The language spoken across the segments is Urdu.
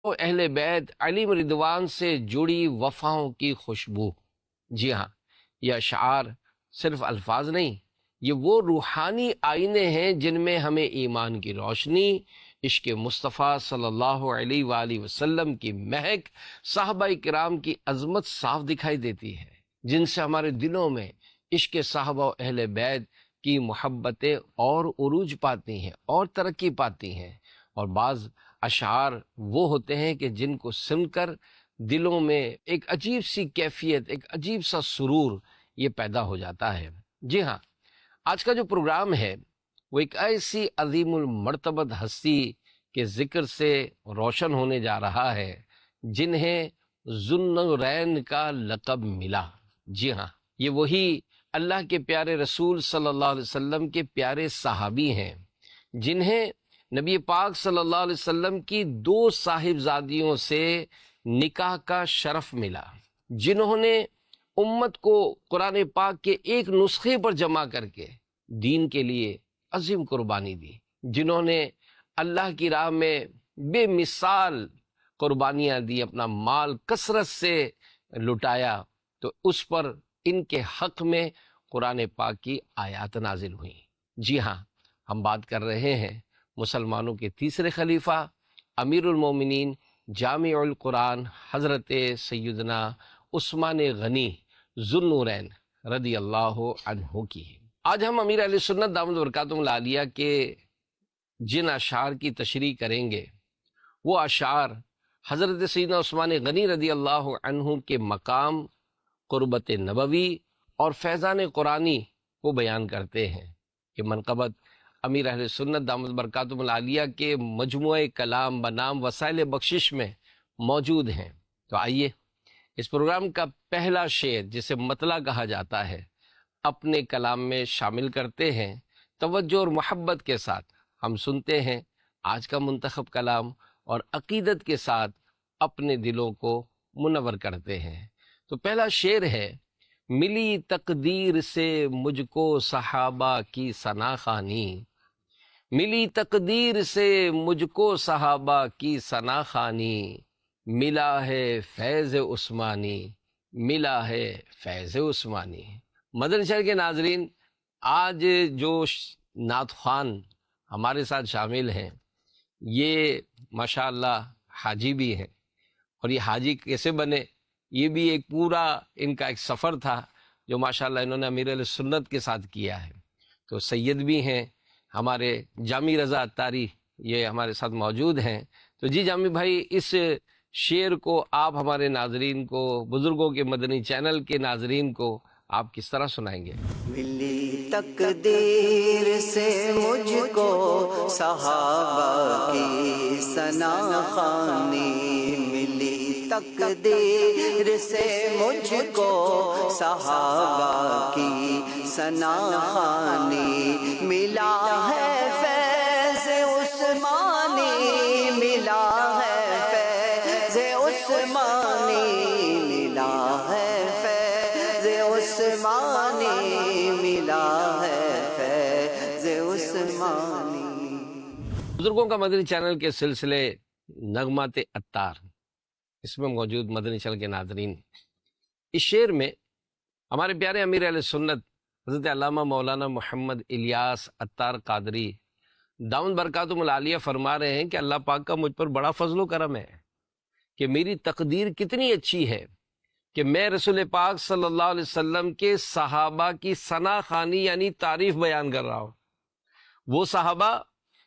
اہل بیت علی رضوان سے جڑی وفاؤں کی خوشبو۔ جی ہاں، یہ اشعار صرف الفاظ نہیں، یہ وہ روحانی آئینے ہیں جن میں ہمیں ایمان کی روشنی، عشق مصطفیٰ صلی اللہ علیہ وآلہ وسلم کی مہک، صحابہ کرام کی عظمت صاف دکھائی دیتی ہے، جن سے ہمارے دلوں میں عشق صحابہ و اہل بیت کی محبتیں اور عروج پاتی ہیں اور ترقی پاتی ہیں۔ اور بعض اشعار وہ ہوتے ہیں کہ جن کو سن کر دلوں میں ایک عجیب سی کیفیت، ایک عجیب سا سرور یہ پیدا ہو جاتا ہے۔ جی ہاں، آج کا جو پروگرام ہے وہ ایک ایسی عظیم المرتبت ہستی کے ذکر سے روشن ہونے جا رہا ہے جنہیں ذوالنورین کا لقب ملا۔ جی ہاں، یہ وہی اللہ کے پیارے رسول صلی اللہ علیہ وسلم کے پیارے صحابی ہیں جنہیں نبی پاک صلی اللہ علیہ وسلم کی 2 صاحبزادیوں سے نکاح کا شرف ملا، جنہوں نے امت کو قرآن پاک کے ایک نسخے پر جمع کر کے دین کے لیے عظیم قربانی دی، جنہوں نے اللہ کی راہ میں بے مثال قربانیاں دی، اپنا مال کثرت سے لٹایا، تو اس پر ان کے حق میں قرآن پاک کی آیات نازل ہوئیں۔ جی ہاں، ہم بات کر رہے ہیں مسلمانوں کے تیسرے خلیفہ، امیر المومنین، جامع القرآن، حضرت سیدنا عثمان غنی ذوالنورین رضی اللہ عنہ کی۔ آج ہم امیر اہل سنت دامت برکاتہم العالیہ کے جن اشعار کی تشریح کریں گے وہ اشعار حضرت سیدنا عثمان غنی رضی اللہ عنہ کے مقام، قربت نبوی اور فیضان قرآنی کو بیان کرتے ہیں۔ یہ منقبت امیر اہل سنت دامت برکاتہم العالیہ کے مجموعہ کلام بنام وسائل بخشش میں موجود ہیں۔ تو آئیے اس پروگرام کا پہلا شعر، جسے مطلع کہا جاتا ہے، اپنے کلام میں شامل کرتے ہیں۔ توجہ اور محبت کے ساتھ ہم سنتے ہیں آج کا منتخب کلام اور عقیدت کے ساتھ اپنے دلوں کو منور کرتے ہیں۔ تو پہلا شعر ہے: ملی تقدیر سے مجھ کو صحابہ کی ثنا خوانی، ملی تقدیر سے مجھ کو صحابہ کی ثنا خوانی، ملا ہے فیض عثمانی، ملا ہے فیض عثمانی۔ مدنی چینل کے ناظرین، آج جو نعت خوان ہمارے ساتھ شامل ہیں یہ ماشاءاللہ حاجی بھی ہیں، اور یہ حاجی کیسے بنے، یہ بھی ایک پورا ان کا ایک سفر تھا جو ماشاءاللہ انہوں نے امیر علیہ سنت کے ساتھ کیا ہے۔ تو سید بھی ہیں ہمارے جامی رضا عطاری، یہ ہمارے ساتھ موجود ہیں۔ تو جی جامی بھائی، اس شعر کو آپ ہمارے ناظرین کو، بزرگوں کے مدنی چینل کے ناظرین کو آپ کس طرح سنائیں گے؟ ملی تقدیر سے مجھ کو صحابہ کی ثنا خوانی، ملی تقدیر سے مجھ کو صحابہ کی ثنا خوانی، ملا ہے فیض عثمانی، ملا ہے فیض عثمانی، ملا ہے فیض عثمانی، ملا ہے فیض عثمانی۔ بزرگوں کا مدنی چینل کے سلسلے نغمات عطار، اس میں موجود مدنی چینل کے ناظرین، اس شعر میں ہمارے پیارے امیر اہل سنت حضرت علامہ مولانا محمد الیاس عطار قادری دامت برکاتہم العالیہ فرما رہے ہیں کہ اللہ پاک کا مجھ پر بڑا فضل و کرم ہے کہ میری تقدیر کتنی اچھی ہے کہ میں رسول پاک صلی اللہ علیہ وسلم کے صحابہ کی ثنا خوانی یعنی تعریف بیان کر رہا ہوں۔ وہ صحابہ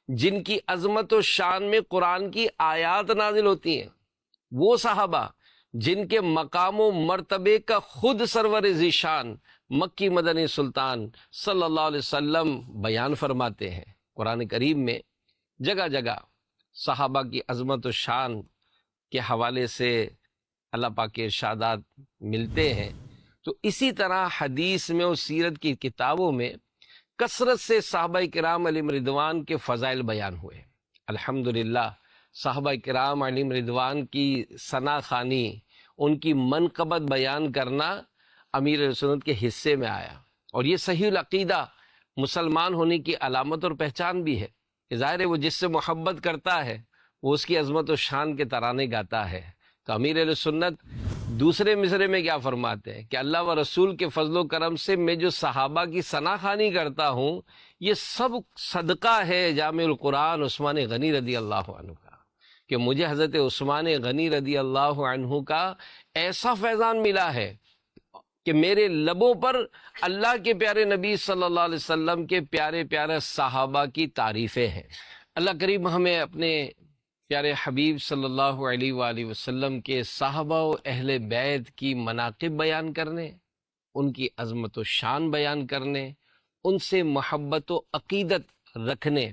جن کی عظمت و شان میں قرآن کی آیات نازل ہوتی ہیں، وہ صحابہ جن کے مقام و مرتبے کا خود سرور ذیشان مکی مدنی سلطان صلی اللہ علیہ وسلم بیان فرماتے ہیں۔ قرآن کریم میں جگہ جگہ صحابہ کی عظمت و شان کے حوالے سے اللہ پاک کے ارشادات ملتے ہیں، تو اسی طرح حدیث میں اور سیرت کی کتابوں میں کثرت سے صحابہ کرام علیہم رضوان کے فضائل بیان ہوئے۔ الحمدللہ صحابہ کرام علیہم رضوان کی ثنا خوانی، ان کی منقبت بیان کرنا امیر اہل سنت کے حصے میں آیا، اور یہ صحیح العقیدہ مسلمان ہونے کی علامت اور پہچان بھی ہے کہ ظاہر ہے وہ جس سے محبت کرتا ہے وہ اس کی عظمت و شان کے ترانے گاتا ہے۔ تو امیر اہل سنت دوسرے مصرے میں کیا فرماتے ہیں کہ اللہ و رسول کے فضل و کرم سے میں جو صحابہ کی ثنا خوانی کرتا ہوں یہ سب صدقہ ہے جامع القرآن عثمان غنی رضی اللہ عنہ کا، کہ مجھے حضرت عثمان غنی رضی اللہ عنہ کا ایسا فیضان ملا ہے کہ میرے لبوں پر اللہ کے پیارے نبی صلی اللہ علیہ وسلم کے پیارے پیارے صحابہ کی تعریفیں ہیں۔ اللہ کریم ہمیں اپنے پیارے حبیب صلی اللہ علیہ وآلہ وسلم کے صحابہ و اہل بیت کی مناقب بیان کرنے، ان کی عظمت و شان بیان کرنے، ان سے محبت و عقیدت رکھنے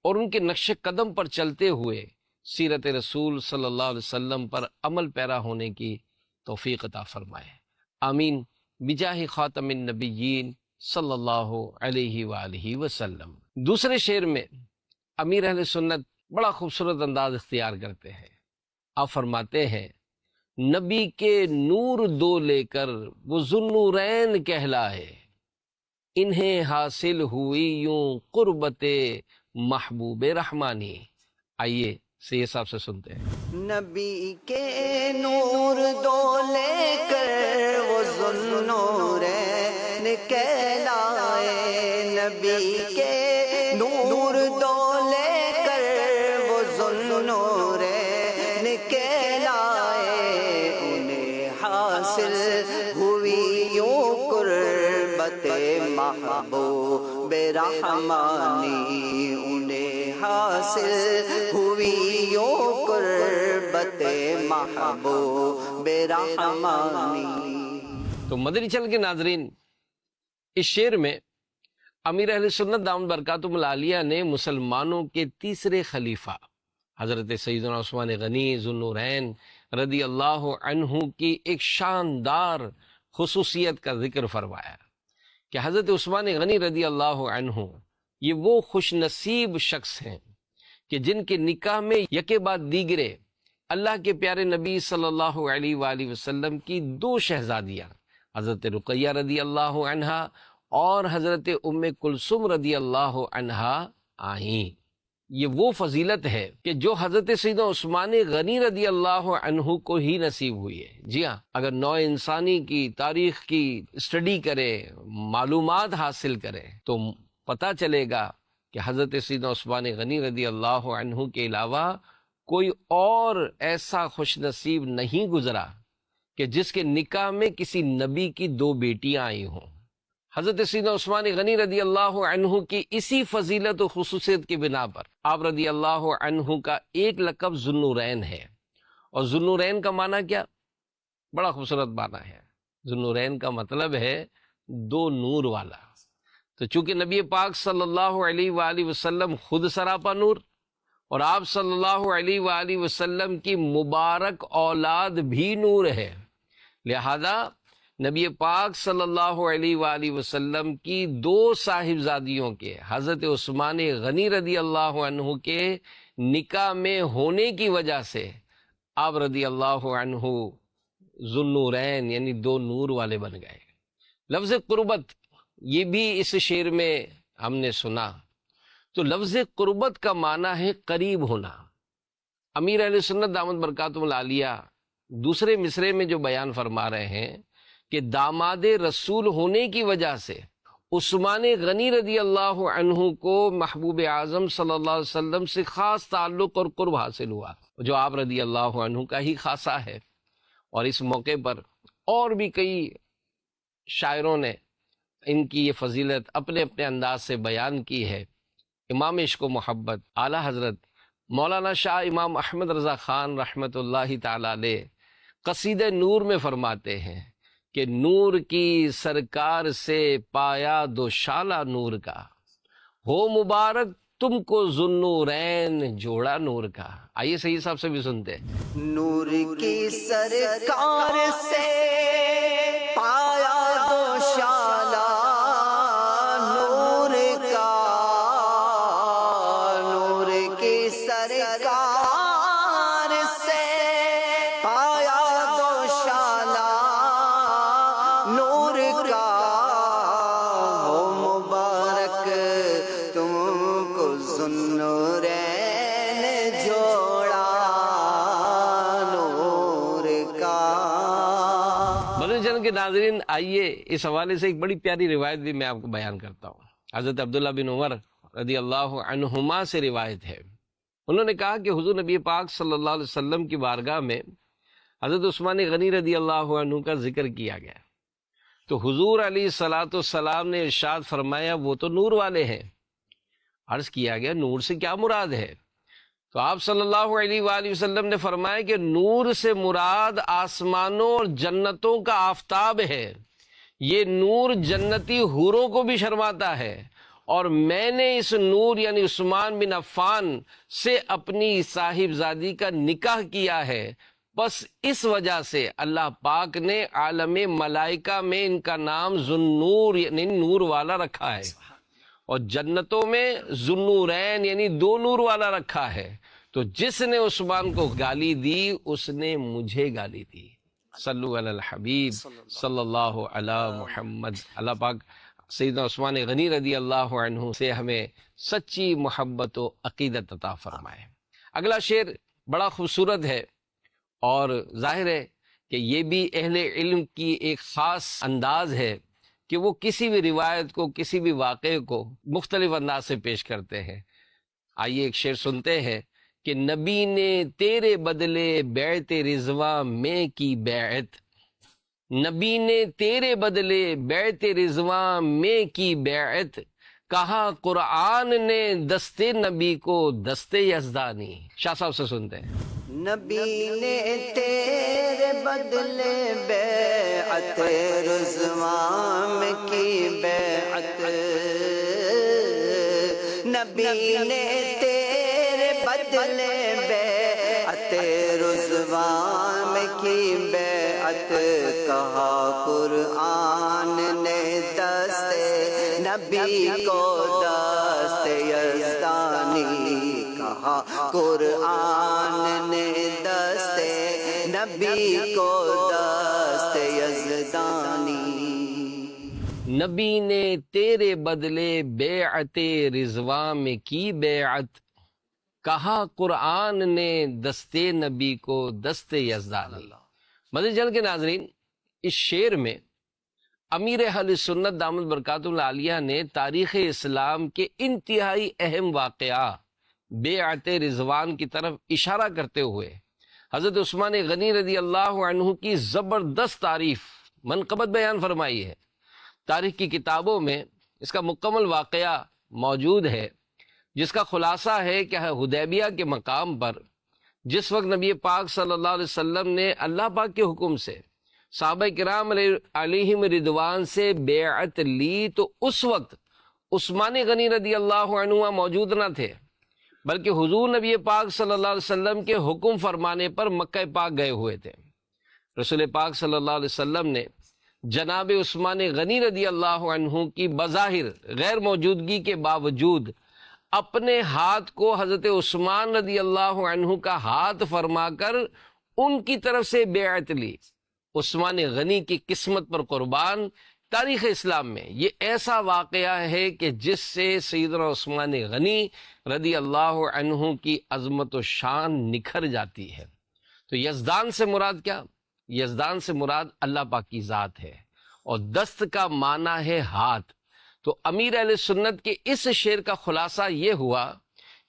اور ان کے نقش قدم پر چلتے ہوئے سیرت رسول صلی اللہ علیہ وسلم پر عمل پیرا ہونے کی توفیق عطا فرمائے، آمین بجاہ خاتم النبیین صلی اللہ علیہ وآلہ وسلم۔ دوسرے شعر میں امیر اہل سنت بڑا خوبصورت انداز اختیار کرتے ہیں۔ آپ فرماتے ہیں نبی کے نور دو لے کر وہ ذوالنورین کہلائے، انہیں حاصل ہوئی یوں قربت محبوب رحمانی۔ آئیے سید صاحب سے سنتے ہیں۔ نبی کے نور دو لے کر وہ ذوالنورین کہلائے، نبی کے نور دو لے کر وہ ذوالنورین کہلائے، انہیں حاصل ہوئی یوں قربت محبوب رحمانی، انہیں حاصل ہوئی یوں قربت محبوب رحمانی۔ تو مدنی چینل کے ناظرین، اس شعر میں امیر اہل سنت دامت برکاتہم العالیہ نے مسلمانوں کے تیسرے خلیفہ حضرت سیدنا عثمان غنی ذوالنورین رضی اللہ عنہ کی ایک شاندار خصوصیت کا ذکر فرمایا کہ حضرت عثمان غنی رضی اللہ عنہ یہ وہ خوش نصیب شخص ہیں کہ جن کے نکاح میں یکے بعد دیگرے اللہ کے پیارے نبی صلی اللہ علیہ وآلہ وسلم کی دو شہزادیاں حضرت رقیہ رضی اللہ عنہا اور حضرت ام کلثوم رضی اللہ عنہا آئیں۔ یہ وہ فضیلت ہے کہ جو حضرت سیدنا عثمان غنی رضی اللہ عنہ کو ہی نصیب ہوئی ہے۔ جی ہاں، اگر نوع انسانی کی تاریخ کی اسٹڈی کرے، معلومات حاصل کرے تو پتہ چلے گا کہ حضرت سیدنا عثمان غنی رضی اللہ عنہ کے علاوہ کوئی اور ایسا خوش نصیب نہیں گزرا کہ جس کے نکاح میں کسی نبی کی دو بیٹیاں آئی ہوں۔ حضرت سیدنا عثمان غنی رضی اللہ عنہ کی اسی فضیلت و خصوصیت کی بنا پر آپ رضی اللہ عنہ کا ایک لقب ذوالنورین ہے۔ اور ذوالنورین کا معنی کیا؟ بڑا خوبصورت معنی ہے۔ ذوالنورین کا مطلب ہے دو نور والا۔ تو چونکہ نبی پاک صلی اللہ علیہ وآلہ وسلم خود سراپا نور اور آپ صلی اللہ علیہ وآلہ وسلم کی مبارک اولاد بھی نور ہے، لہذا نبی پاک صلی اللہ علیہ وآلہ وسلم کی دو صاحبزادیوں کے حضرت عثمان غنی رضی اللہ عنہ کے نکاح میں ہونے کی وجہ سے آپ رضی اللہ عنہ ذوالنورین یعنی دو نور والے بن گئے۔ لفظ قربت یہ بھی اس شعر میں ہم نے سنا، تو لفظ قربت کا معنی ہے قریب ہونا۔ امیر اہل سنت دامت برکاتہم العالیہ دوسرے مصرے میں جو بیان فرما رہے ہیں کہ داماد رسول ہونے کی وجہ سے عثمان غنی رضی اللہ عنہ کو محبوب اعظم صلی اللہ علیہ وسلم سے خاص تعلق اور قرب حاصل ہوا، جو آپ رضی اللہ عنہ کا ہی خاصہ ہے۔ اور اس موقع پر اور بھی کئی شاعروں نے ان کی یہ فضیلت اپنے اپنے انداز سے بیان کی ہے۔ امام عشق و محبت اعلیٰ حضرت مولانا شاہ امام احمد رضا خان رحمۃ اللہ تعالی علیہ قصیدہ نور میں فرماتے ہیں کہ نور کی سرکار سے پایا دو شالہ نور کا، ہو مبارک تم کو ذوالنورین جوڑا نور کا۔ آئیے صحیح صاحب سے بھی سنتے ہیں۔ نور کی سرکار سے پایا دو شالہ نور کا، نور کی سرکار سے پایا دو شالہ نور کا، ہو مبارک تم کو ذوالنورین جوڑا مدنی چینل کے ناظرین، آئیے اس حوالے سے ایک بڑی پیاری روایت بھی میں آپ کو بیان کرتا ہوں۔ حضرت عبداللہ بن عمر رضی اللہ عنہما سے روایت ہے، انہوں نے کہا کہ حضور نبی پاک صلی اللہ علیہ وسلم کی بارگاہ میں حضرت عثمان غنی رضی اللہ عنہ کا ذکر کیا گیا، تو حضور علیہ الصلاۃ والسلام نے ارشاد فرمایا وہ تو نور والے ہیں۔ عرض کیا گیا نور سے کیا مراد ہے؟ تو آپ صلی اللہ علیہ وآلہ وسلم نے فرمایا کہ نور سے مراد آسمانوں اور جنتوں کا آفتاب ہے، یہ نور جنتی حوروں کو بھی شرماتا ہے، اور میں نے اس نور یعنی عثمان بن عفان سے اپنی صاحبزادی کا نکاح کیا ہے، بس اس وجہ سے اللہ پاک نے عالم ملائکہ میں ان کا نام ذوالنور یعنی نور والا رکھا ہے، اور جنتوں میں ذوالنورین یعنی دو نور والا رکھا ہے۔ تو جس نے عثمان کو گالی دی اس نے مجھے گالی دی۔ صلو علی الحبیب صلی اللہ علی محمد۔ اللہ پاک سیدنا عثمان غنی رضی اللہ عنہ سے ہمیں سچی محبت و عقیدت عطا فرمائے۔ اگلا شعر بڑا خوبصورت ہے، اور ظاہر ہے کہ یہ بھی اہل علم کی ایک خاص انداز ہے کہ وہ کسی بھی روایت کو، کسی بھی واقعے کو مختلف انداز سے پیش کرتے ہیں۔ آئیے ایک شعر سنتے ہیں کہ نبی نے تیرے بدلے بیعت رضواں میں کی بیعت، نبی نے تیرے بدلے بیعت رضواں میں کی بیعت، کہا قرآن نے دستے نبی کو دستے یزدانی۔ شاہ صاحب سے سنتے ہیں۔ نبی نے تیرے بدلے بیعت رضواں میں کی بیعت، نبی نے تیرے بدلے بیعت رضواں میں کی بیعت، کہا قرآن نے دستے نبی کو دستے یزدانی، کہا قرآن نے دستے نبی کو دستے یزدانی۔ نبی نے تیرے بدلے بیعت رضواں میں کی بیعت، کہا قرآن نے دستے نبی کو دستے یزدانی۔ مدنی چینل کے ناظرین، اس شعر میں امیر اہل سنت دامت برکاتہ العالیہ نے تاریخ اسلام کے انتہائی اہم واقعہ بیعت رضوان کی طرف اشارہ کرتے ہوئے حضرت عثمان غنی رضی اللہ عنہ کی زبردست تعریف منقبت بیان فرمائی ہے۔ تاریخ کی کتابوں میں اس کا مکمل واقعہ موجود ہے، جس کا خلاصہ ہے کہ حدیبیہ کے مقام پر جس وقت نبی پاک صلی اللہ علیہ وسلم نے اللہ پاک کے حکم سے صحابہ کرام علیہم رضوان سے بیعت لی، تو اس وقت عثمان غنی رضی اللہ عنہ موجود نہ تھے، بلکہ حضور نبی پاک صلی اللہ علیہ وسلم کے حکم فرمانے پر مکہ پاک گئے ہوئے تھے۔ رسول پاک صلی اللہ علیہ وسلم نے جناب عثمان غنی رضی اللہ عنہ کی بظاہر غیر موجودگی کے باوجود اپنے ہاتھ کو حضرت عثمان رضی اللہ عنہ کا ہاتھ فرما کر ان کی طرف سے بیعت لی۔ عثمان غنی کی قسمت پر قربان، تاریخ اسلام میں یہ ایسا واقعہ ہے کہ جس سے سیدنا عثمان غنی رضی اللہ عنہ کی عظمت و شان نکھر جاتی ہے۔ تو یزدان سے مراد کیا؟ یزدان سے مراد اللہ پاک کی ذات ہے، اور دست کا معنی ہے ہاتھ۔ تو امیر اہل سنت کے اس شعر کا خلاصہ یہ ہوا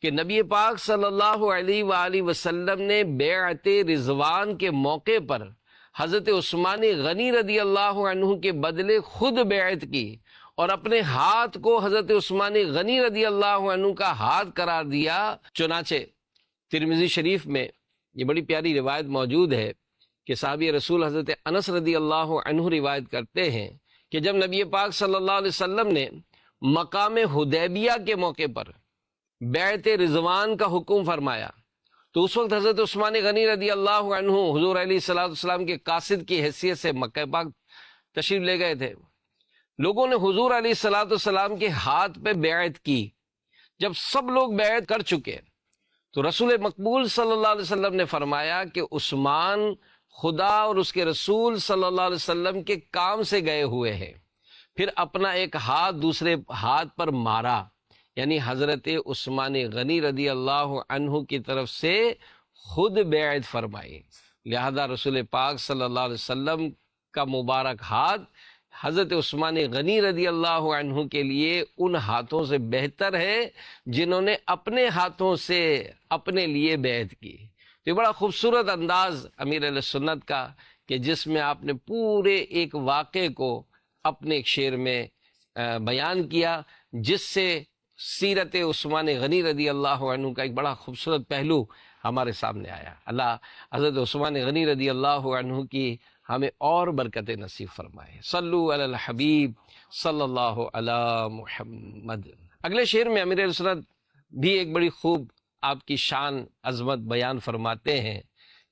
کہ نبی پاک صلی اللہ علیہ وآلہ وسلم نے بیعت رضوان کے موقع پر حضرت عثمان غنی رضی اللہ عنہ کے بدلے خود بیعت کی، اور اپنے ہاتھ کو حضرت عثمان غنی رضی اللہ عنہ کا ہاتھ قرار دیا۔ چنانچہ ترمذی شریف میں یہ بڑی پیاری روایت موجود ہے کہ صحابی رسول حضرت انس رضی اللہ عنہ روایت کرتے ہیں کہ جب نبی پاک صلی اللہ علیہ وسلم نے مقام حدیبیہ کے موقع پر بیعت رضوان کا حکم فرمایا، تو اس وقت حضرت عثمان غنی رضی اللہ عنہ حضور علیہ الصلوۃ والسلام کے قاصد کی حیثیت سے مکہ پاک تشریف لے گئے تھے۔ لوگوں نے حضور علیہ الصلوۃ والسلام کے ہاتھ پہ بیعت کی۔ جب سب لوگ بیعت کر چکے تو رسول مقبول صلی اللہ علیہ وسلم نے فرمایا کہ عثمان خدا اور اس کے رسول صلی اللہ علیہ وسلم کے کام سے گئے ہوئے ہیں۔ پھر اپنا ایک ہاتھ دوسرے ہاتھ پر مارا، یعنی حضرت عثمان غنی رضی اللہ عنہ کی طرف سے خود بیعت فرمائی۔ لہذا رسول پاک صلی اللہ علیہ وسلم کا مبارک ہاتھ حضرت عثمان غنی رضی اللہ عنہ کے لیے ان ہاتھوں سے بہتر ہے جنہوں نے اپنے ہاتھوں سے اپنے لیے بیعت کی۔ تو یہ بڑا خوبصورت انداز امیر اہل سنت کا کہ جس میں آپ نے پورے ایک واقعے کو اپنے ایک شعر میں بیان کیا، جس سے سیرت عثمان غنی رضی اللہ عنہ کا ایک بڑا خوبصورت پہلو ہمارے سامنے آیا۔ اللہ حضرت عثمان غنی رضی اللہ عنہ کی ہمیں اور برکت نصیب فرمائے۔ صلو علی الحبیب صلی اللہ علی محمد۔ اگلے شعر میں امیر سنت بھی ایک بڑی خوب آپ کی شان عظمت بیان فرماتے ہیں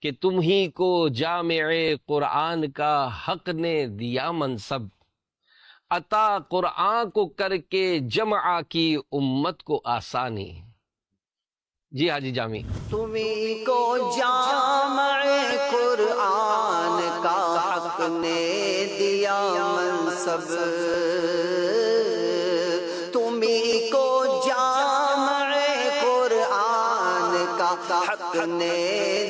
کہ تم ہی کو جامع قرآن کا حق نے دیا منصب، عطا قرآن کو کر کے جمع کی امت کو آسانی۔ جی حاجی جامی، تمہیں کو جامع قرآن کا حق نے دیا منصب، تمہیں کو جامع قرآن کا حق نے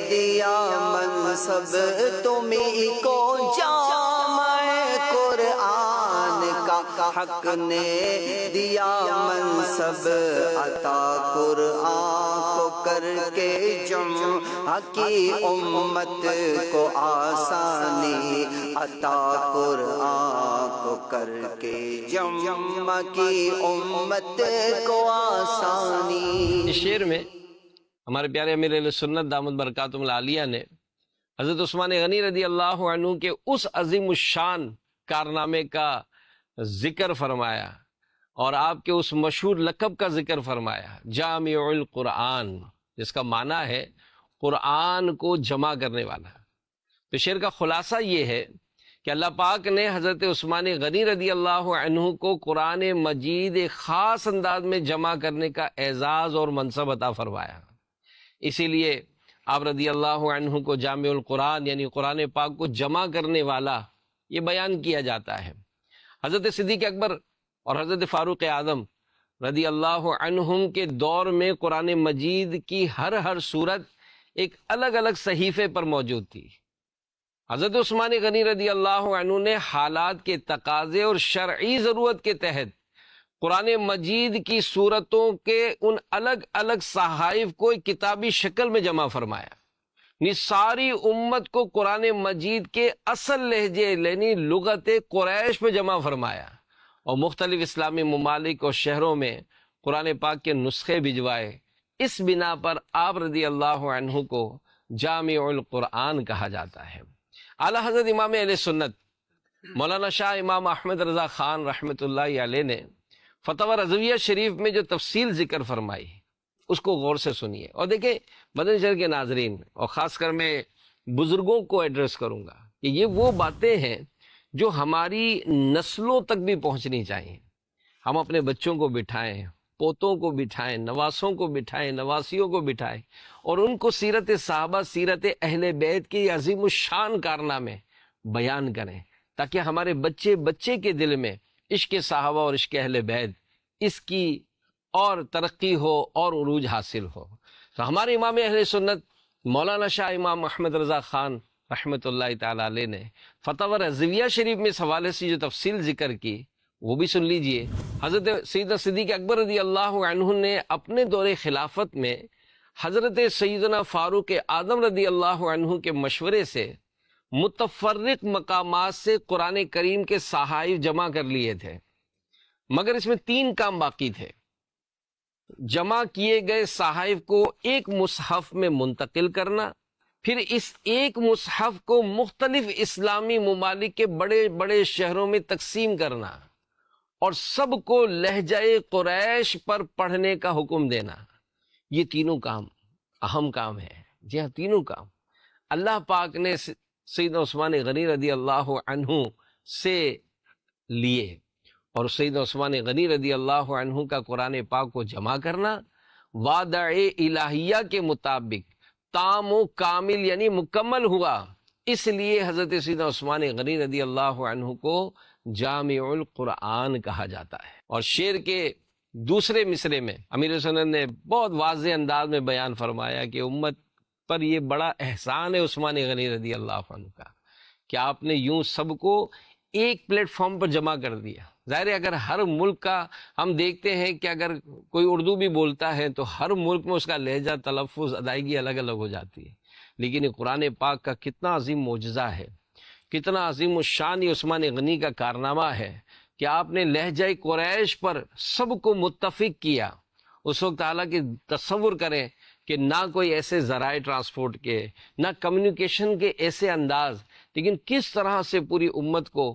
دیا منصب، تمہیں کو جامع قرآن کا حق نے دیا منصب، عطا قرآن کو کر کے جمع کی امت کو آسانی، عطا قرآن کو کر کے جمع کی امت کو آسانی۔ اس شعر میں ہمارے پیارے امیر اہل سنت دامت برکاتہم العالیہ نے حضرت عثمان غنی رضی اللہ عنہ کے اس عظیم الشان کارنامے کا ذکر فرمایا اور آپ کے اس مشہور لقب کا ذکر فرمایا، جامع القرآن، جس کا معنی ہے قرآن کو جمع کرنے والا۔ تو شعر کا خلاصہ یہ ہے کہ اللہ پاک نے حضرت عثمان غنی رضی اللہ عنہ کو قرآن مجید ایک خاص انداز میں جمع کرنے کا اعزاز اور منصب عطا فرمایا۔ اسی لیے آپ رضی اللہ عنہ کو جامع القرآن یعنی قرآن پاک کو جمع کرنے والا یہ بیان کیا جاتا ہے۔ حضرت صدیق اکبر اور حضرت فاروق اعظم رضی اللہ عنہم کے دور میں قرآن مجید کی ہر صورت ایک الگ الگ صحیفے پر موجود تھی۔ حضرت عثمان غنی رضی اللہ عنہ نے حالات کے تقاضے اور شرعی ضرورت کے تحت قرآن مجید کی صورتوں کے ان الگ الگ صحائف کو ایک کتابی شکل میں جمع فرمایا، یعنی ساری امت کو قرآن مجید کے اصل لہجے یعنی لغت قریش پہ جمع فرمایا، اور مختلف اسلامی ممالک اور شہروں میں قرآن پاک کے نسخے بھجوائے۔ اس بنا پر آپ رضی اللہ عنہ کو جامع القرآن کہا جاتا ہے۔ اعلیٰ حضرت امام اہل سنت مولانا شاہ امام احمد رضا خان رحمۃ اللہ علیہ نے فتاوی رضویہ شریف میں جو تفصیل ذکر فرمائی اس کو غور سے سنیے، اور دیکھیں مدنی چینل کے ناظرین اور خاص کر میں بزرگوں کو ایڈریس کروں گا کہ یہ وہ باتیں ہیں جو ہماری نسلوں تک بھی پہنچنی چاہیے۔ ہم اپنے بچوں کو بٹھائیں، پوتوں کو بٹھائیں، نواسوں کو بٹھائیں، نواسیوں کو بٹھائیں اور ان کو سیرت صحابہ، سیرت اہل بیت کے عظیم الشان کارنامے بیان کریں، تاکہ ہمارے بچے کے دل میں عشق صحابہ اور عشق اہل بیت اس کی اور ترقی ہو اور عروج حاصل ہو۔ تو ہمارے امام اہل سنت مولانا شاہ امام احمد رضا خان رحمۃ اللہ تعالی علیہ نے فتاوی رضویہ شریف میں اس حوالے سے جو تفصیل ذکر کی وہ بھی سن لیجئے۔ حضرت سیدنا صدیق اکبر رضی اللہ عنہ نے اپنے دور خلافت میں حضرت سیدنا فاروق اعظم رضی اللہ عنہ کے مشورے سے متفرق مقامات سے قرآن کریم کے صحائف جمع کر لیے تھے، مگر اس میں 3 کام باقی تھے۔ جمع کیے گئے صحائف کو ایک مصحف میں منتقل کرنا، پھر اس ایک مصحف کو مختلف اسلامی ممالک کے بڑے بڑے شہروں میں تقسیم کرنا، اور سب کو لہجہ قریش پر پڑھنے کا حکم دینا۔ یہ تینوں کام اہم کام ہے۔ جی ہاں، تینوں کام اللہ پاک نے سیدنا عثمان غنی رضی اللہ عنہ سے لیے، اور سیدنا عثمان غنی رضی اللہ عنہ کا قرآن پاک کو جمع کرنا وعدہ الہیہ کے مطابق تام و کامل یعنی مکمل ہوا، اس لیے حضرت سیدنا عثمان غنی رضی اللہ عنہ کو جامع القرآن کہا جاتا ہے۔ اور شعر کے دوسرے مصرے میں امیر سنت نے بہت واضح انداز میں بیان فرمایا کہ امت پر یہ بڑا احسان ہے عثمان غنی رضی اللہ عنہ کا کہ آپ نے یوں سب کو ایک پلیٹ فارم پر جمع کر دیا۔ ظاہر ہے اگر ہر ملک کا ہم دیکھتے ہیں کہ اگر کوئی اردو بھی بولتا ہے تو ہر ملک میں اس کا لہجہ، تلفظ، ادائیگی الگ الگ ہو جاتی ہے، لیکن یہ قرآن پاک کا کتنا عظیم معجزہ ہے، کتنا عظیم الشان یہ عثمان غنی کا کارنامہ ہے کہ آپ نے لہجہ قریش پر سب کو متفق کیا۔ اس وقت حالانکہ تصور کریں کہ نہ کوئی ایسے ذرائع ٹرانسپورٹ کے، نہ کمیونیکیشن کے ایسے انداز، لیکن کس طرح سے پوری امت کو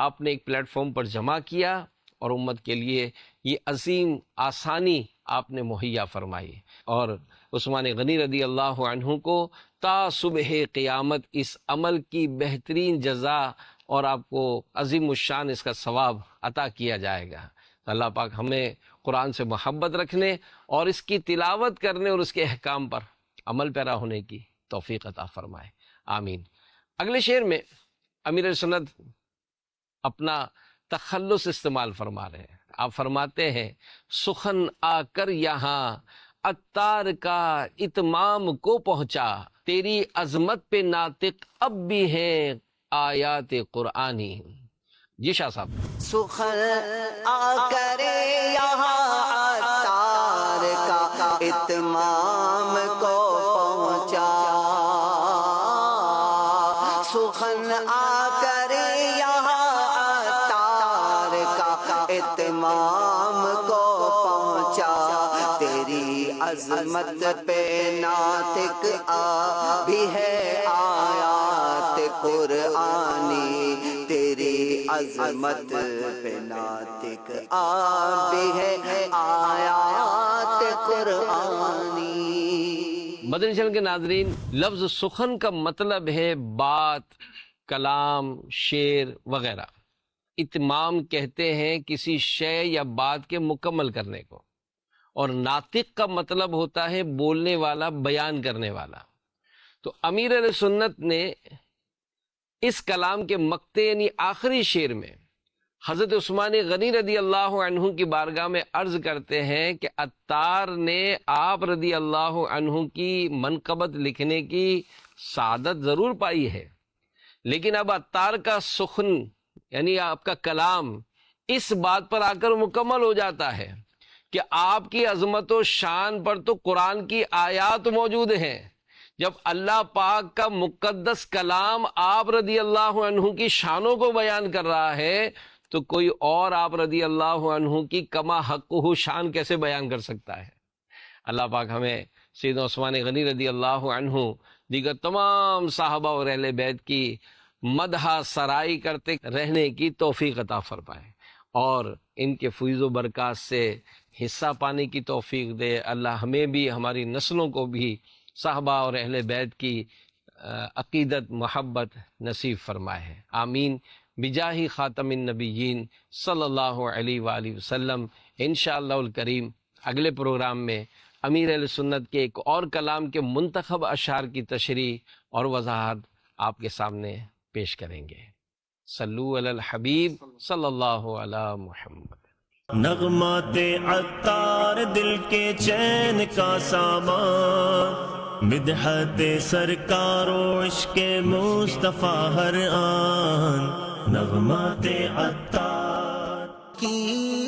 آپ نے ایک پلیٹ فارم پر جمع کیا اور امت کے لیے یہ عظیم آسانی آپ نے مہیا فرمائی، اور عثمان غنی رضی اللہ عنہ کو تا صبح قیامت اس عمل کی بہترین جزا اور آپ کو عظیم الشان اس کا ثواب عطا کیا جائے گا۔ اللہ پاک ہمیں قرآن سے محبت رکھنے اور اس کی تلاوت کرنے اور اس کے احکام پر عمل پیرا ہونے کی توفیق عطا فرمائے، آمین۔ اگلے شعر میں امیر سنت اپنا تخلص استعمال فرما رہے ہیں۔ آپ فرماتے ہیں سخن آ کر یہاں عطار کا اتمام کو پہنچا، تیری عظمت پہ ناطق اب بھی ہیں آیات قرآنی۔ جی شاہ صاحب۔ سخن آ کر یہاں عطار کا اتمام کو پہنچا، سخن آ کر یہاں عطار کا اتمام کو پہنچا، تیری عظمت پہ ناطق آ بھی ہے آیات قرآنی، تیری عظمت پہ ناطق آ بھی ہے آیات قرآنی۔ مدنی چینل کے ناظرین، لفظ سخن کا مطلب ہے بات، کلام، شعر وغیرہ۔ اتمام کہتے ہیں کسی شے یا بات کے مکمل کرنے کو، اور ناطق کا مطلب ہوتا ہے بولنے والا، بیان کرنے والا۔ تو امیر علیہ سنت نے اس کلام کے مقطع یعنی آخری شعر میں حضرت عثمان غنی رضی اللہ عنہ کی بارگاہ میں عرض کرتے ہیں کہ عطار نے آپ رضی اللہ عنہ کی منقبت لکھنے کی سعادت ضرور پائی ہے، لیکن اب عطار کا سخن یعنی آپ کا کلام اس بات پر آ کر مکمل ہو جاتا ہے کہ آپ کی عظمت و شان پر تو قرآن کی آیات موجود ہیں۔ جب اللہ پاک کا مقدس کلام آپ رضی اللہ عنہ کی شانوں کو بیان کر رہا ہے تو کوئی اور آپ رضی اللہ عنہ کی کما حقہ شان کیسے بیان کر سکتا ہے؟ اللہ پاک ہمیں سیدنا عثمان غنی رضی اللہ عنہ، دیگر تمام صحابہ اور اہل بیت کی مدح سرائی کرتے رہنے کی توفیق عطا فرمائے اور ان کے فیض و برکات سے حصہ پانے کی توفیق دے۔ اللہ ہمیں بھی، ہماری نسلوں کو بھی صحابہ اور اہل بیت کی عقیدت، محبت نصیب فرمائے، آمین، بجاہ خاتم النبیین صلی اللہ علیہ وآلہ وسلم۔ انشاءاللہ الکریم اگلے پروگرام میں امیر اہل سنت کے ایک اور کلام کے منتخب اشعار کی تشریح اور وضاحت آپ کے سامنے پیش کریں گے۔ صلو علی الحبیب صلی اللہ علی محمد۔ نغمات عطار دل کے چین کا سامان، مدحت سرکار و عشق مصطفیٰ ہر آن، نغمات عطار کی